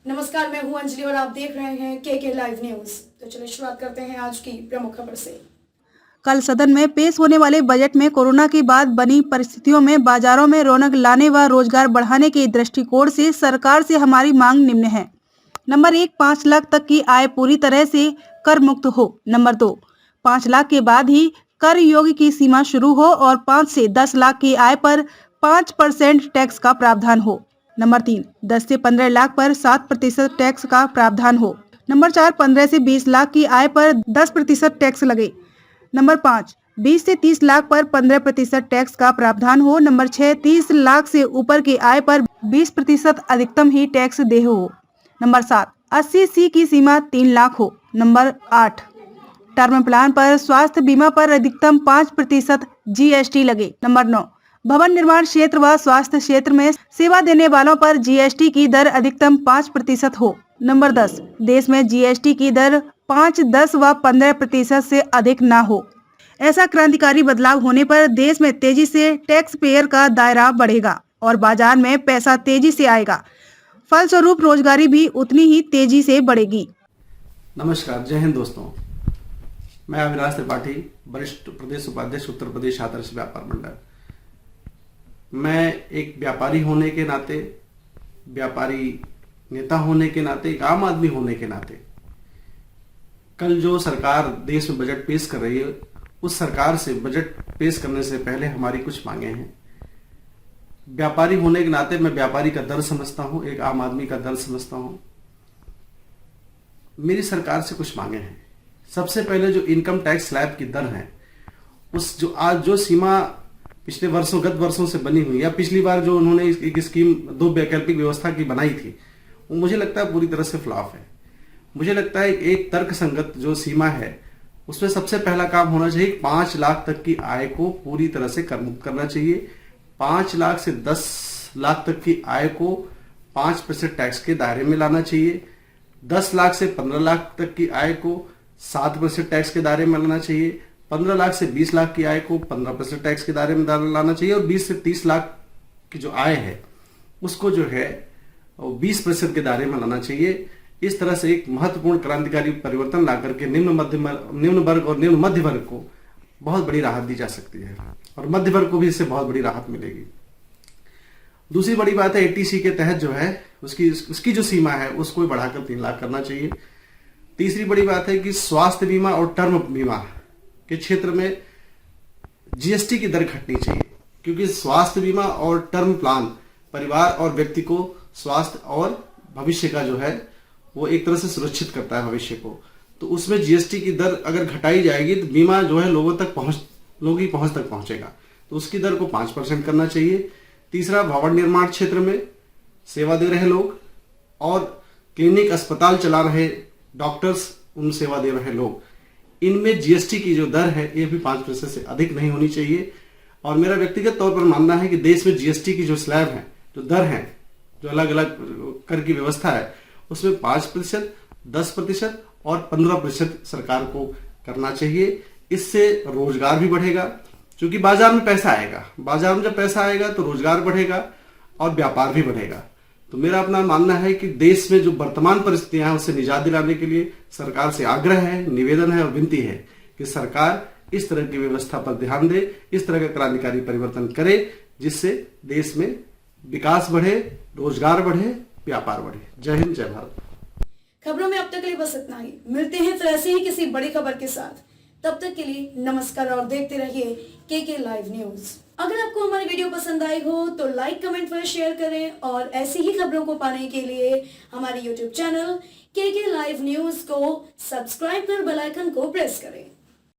नमस्कार, मैं हूं अंजलि और आप देख रहे हैं के लाइव न्यूज। तो चलिए शुरुआत करते हैं आज की प्रमुख खबर से। कल सदन में पेश होने वाले बजट में कोरोना के बाद बनी परिस्थितियों में बाजारों में रौनक लाने व रोजगार बढ़ाने के दृष्टिकोण से सरकार से हमारी मांग निम्न है। नंबर 1, 5 लाख तक की आय पूरी तरह से कर मुक्त हो। नंबर 2, 5 लाख के बाद ही कर योग्य की सीमा शुरू हो और 5 से 10 लाख की आय पर 5% टैक्स का प्रावधान हो। नंबर 3, 10 से 15 लाख पर 7% टैक्स का प्रावधान हो। नंबर 4, 15 से 20 लाख की आय पर 10% टैक्स लगे। नंबर 5, 20 से 30 लाख पर 15% टैक्स का प्रावधान हो। नंबर 6, 30 लाख से ऊपर की आय पर 20% अधिकतम ही टैक्स देय हो। नंबर 7, 80C की सीमा 3 लाख हो। नंबर 8, टर्म प्लान पर स्वास्थ्य बीमा पर अधिकतम 5% GST लगे। नंबर 9, भवन निर्माण क्षेत्र व स्वास्थ्य क्षेत्र में सेवा देने वालों पर GST की दर अधिकतम 5% हो। नंबर 10, देश में GST की दर 5, 10 व 15% से अधिक न हो। ऐसा क्रांतिकारी बदलाव होने पर देश में तेजी से टैक्स पेयर का दायरा बढ़ेगा और बाजार में पैसा तेजी से आएगा। फलस्वरूप रोजगारी भी उतनी ही तेजी से बढ़ेगी। नमस्कार, जय हिंद दोस्तों। मैं अविनाश त्रिपाठी, वरिष्ठ प्रदेश उपाध्यक्ष उत्तर प्रदेश आदर्श व्यापार मंडल। मैं एक व्यापारी होने के नाते, व्यापारी नेता होने के नाते, एक आम आदमी होने के नाते, कल जो सरकार देश में बजट पेश कर रही है, उस सरकार से बजट पेश करने से पहले हमारी कुछ मांगे हैं। व्यापारी होने के नाते मैं व्यापारी का दर्द समझता हूं, एक आम आदमी का दर्द समझता हूं। मेरी सरकार से कुछ मांगे हैं। सबसे पहले जो इनकम टैक्स स्लैब की दर है, उस जो आज जो सीमा पिछले वर्षों, गत वर्षों से बनी हुई, या पिछली बार जो उन्होंने एक स्कीम 2 वैकल्पिक व्यवस्था की बनाई थी, वो मुझे लगता है पूरी तरह से फ्लॉप है। मुझे लगता है एक तर्क संगत जो सीमा है, उसमें सबसे पहला काम होना चाहिए 5 लाख तक की आय को पूरी तरह से कर मुक्त करना चाहिए। 5 लाख से 10 लाख तक की आय को 5% टैक्स के दायरे में लाना चाहिए। 10 लाख से 15 लाख तक की आय को 7% टैक्स के दायरे में लाना चाहिए। 15 लाख से 20 लाख की आय को 15% टैक्स के दायरे में लाना चाहिए। और 20 से 30 लाख की जो आय है, उसको जो है 20% के दायरे में लाना चाहिए। इस तरह से एक महत्वपूर्ण क्रांतिकारी परिवर्तन ला करके निम्न वर्ग और निम्न मध्य वर्ग को बहुत बड़ी राहत दी जा सकती है, और मध्य वर्ग को भी इससे बहुत बड़ी राहत मिलेगी। दूसरी बड़ी बात है, 80C के तहत जो है उसकी जो सीमा है, उसको बढ़ाकर 3 लाख करना चाहिए। तीसरी बड़ी बात है कि स्वास्थ्य बीमा और टर्म बीमा के क्षेत्र में GST की दर घटनी चाहिए, क्योंकि स्वास्थ्य बीमा और टर्म प्लान परिवार और व्यक्ति को स्वास्थ्य और भविष्य का जो है वो एक तरह से सुरक्षित करता है भविष्य को। तो उसमें GST की दर अगर घटाई जाएगी तो बीमा जो है लोगों की पहुंच तक पहुंचेगा, तो उसकी दर को 5% करना चाहिए। तीसरा, भवन निर्माण क्षेत्र में सेवा दे रहे लोग और क्लिनिक अस्पताल चला रहे डॉक्टर्स, उन सेवा दे रहे लोग, इनमें GST की जो दर है ये भी 5% से अधिक नहीं होनी चाहिए। और मेरा व्यक्तिगत तौर पर मानना है कि देश में GST की जो स्लैब है, जो दर है, जो अलग अलग कर की व्यवस्था है, उसमें 5%, 10% और 15% सरकार को करना चाहिए। इससे रोजगार भी बढ़ेगा, क्योंकि बाजार में पैसा आएगा। बाजार में जब पैसा आएगा तो रोजगार बढ़ेगा और व्यापार भी बढ़ेगा। तो मेरा अपना मानना है कि देश में जो वर्तमान परिस्थितियां हैं, उससे निजात दिलाने के लिए सरकार से आग्रह है, निवेदन है और विनती है कि सरकार इस तरह की व्यवस्था पर ध्यान दे, इस तरह का क्रांतिकारी परिवर्तन करे, जिससे देश में विकास बढ़े, रोजगार बढ़े, व्यापार बढ़े। जय हिंद, जय भारत। खबरों में अब तक के लिए बस इतना ही। मिलते हैं फिर ऐसे ही किसी बड़ी खबर के साथ। तब तक के लिए नमस्कार और देखते रहिए के लाइव न्यूज। अगर आपको हमारी वीडियो पसंद आई हो तो लाइक, कमेंट पर शेयर करें, और ऐसी ही खबरों को पाने के लिए हमारे YouTube चैनल के लाइव न्यूज को सब्सक्राइब कर बेल आइकन को प्रेस करें।